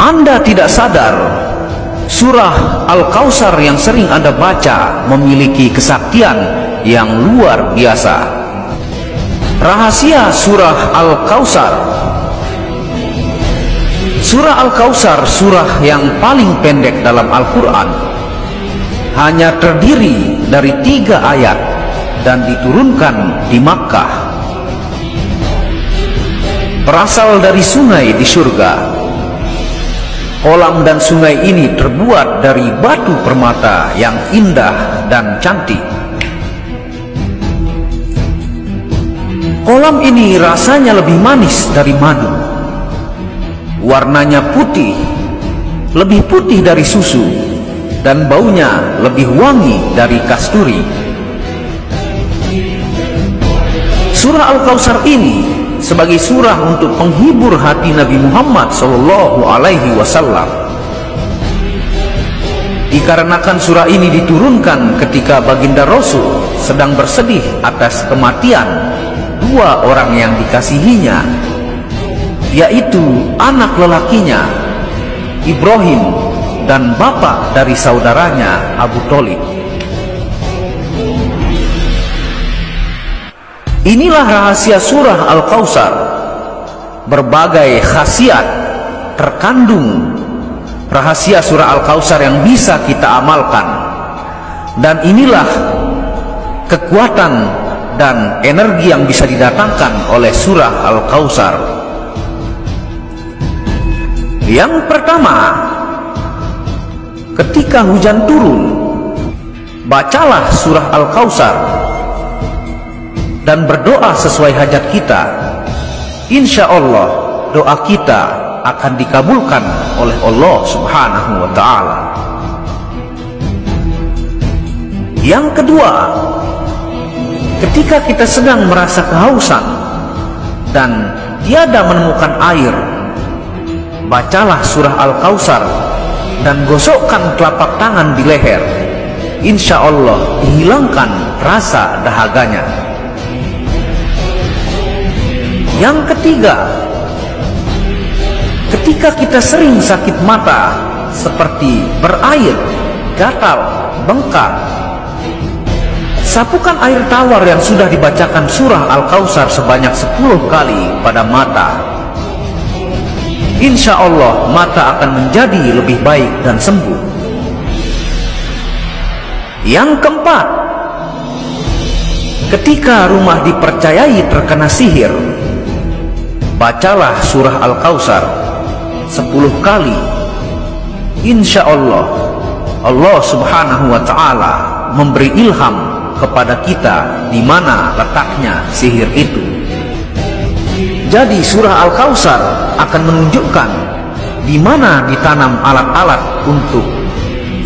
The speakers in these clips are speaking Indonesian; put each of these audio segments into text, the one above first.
Anda tidak sadar, surah Al-Kautsar yang sering Anda baca memiliki kesaktian yang luar biasa. Rahasia surah Al-Kautsar. Surah Al-Kautsar surah yang paling pendek dalam Al-Quran, hanya terdiri dari 3 ayat dan diturunkan di Makkah. Berasal dari sungai di surga. Kolam dan sungai ini terbuat dari batu permata yang indah dan cantik. Kolam ini rasanya lebih manis dari madu. Warnanya putih, lebih putih dari susu, dan baunya lebih wangi dari kasturi. Surah Al-Kautsar ini sebagai surah untuk penghibur hati Nabi Muhammad SAW. Dikarenakan surah ini diturunkan ketika baginda Rasul sedang bersedih atas kematian 2 orang yang dikasihinya, yaitu anak lelakinya Ibrahim dan bapak dari saudaranya Abu Thalib. Inilah rahasia surah Al-Kautsar. Berbagai khasiat terkandung rahasia surah Al-Kautsar yang bisa kita amalkan. Dan inilah kekuatan dan energi yang bisa didatangkan oleh surah Al-Kautsar. Yang pertama, ketika hujan turun, bacalah surah Al-Kautsar dan berdoa sesuai hajat kita. Insya Allah doa kita akan dikabulkan oleh Allah Subhanahu wa Ta'ala. Yang kedua, ketika kita sedang merasa kehausan dan tiada menemukan air, bacalah surah Al-Kautsar dan gosokkan telapak tangan di leher. Insya Allah dihilangkan rasa dahaganya. Yang ketiga, ketika kita sering sakit mata seperti berair, gatal, bengkak, sapukan air tawar yang sudah dibacakan surah Al-Kautsar sebanyak 10 kali pada mata. Insya Allah mata akan menjadi lebih baik dan sembuh. Yang keempat, ketika rumah dipercayai terkena sihir, bacalah surah Al-Kautsar 10 kali. Insya Allah Allah Subhanahu wa Ta'ala memberi ilham kepada kita di mana letaknya sihir itu. Jadi surah Al-Kautsar akan menunjukkan di mana ditanam alat-alat untuk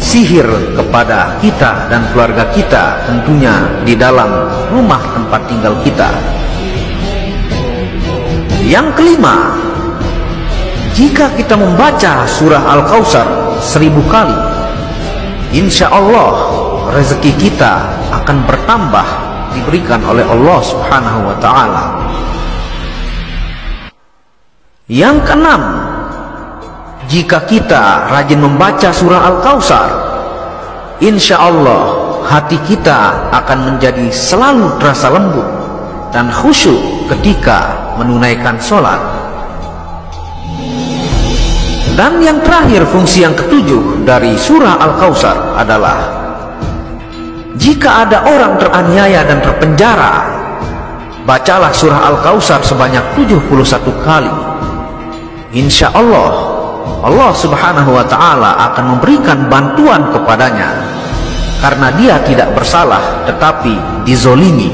sihir kepada kita dan keluarga kita, tentunya di dalam rumah tempat tinggal kita. Yang kelima, jika kita membaca surah Al-Kautsar 1000 kali, insya Allah rezeki kita akan bertambah, diberikan oleh Allah Subhanahu wa Ta'ala. Yang keenam, jika kita rajin membaca surah Al-Kautsar, insya Allah hati kita akan menjadi selalu terasa lembut dan khusyuk ketika menunaikan sholat. Dan yang terakhir, fungsi yang ketujuh dari surah Al-Kautsar adalah jika ada orang teraniaya dan terpenjara, bacalah surah Al-Kautsar sebanyak 71 kali. Insya Allah Allah Subhanahu wa Ta'ala akan memberikan bantuan kepadanya karena dia tidak bersalah tetapi dizolimi.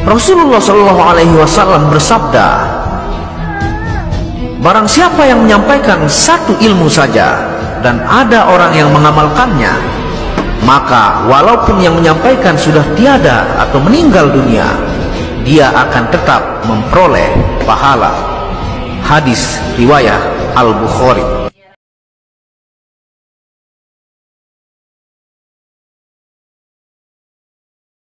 Rasulullah SAW bersabda, barang siapa yang menyampaikan satu ilmu saja dan ada orang yang mengamalkannya, maka walaupun yang menyampaikan sudah tiada atau meninggal dunia, dia akan tetap memperoleh pahala. Hadis riwayat Al-Bukhari.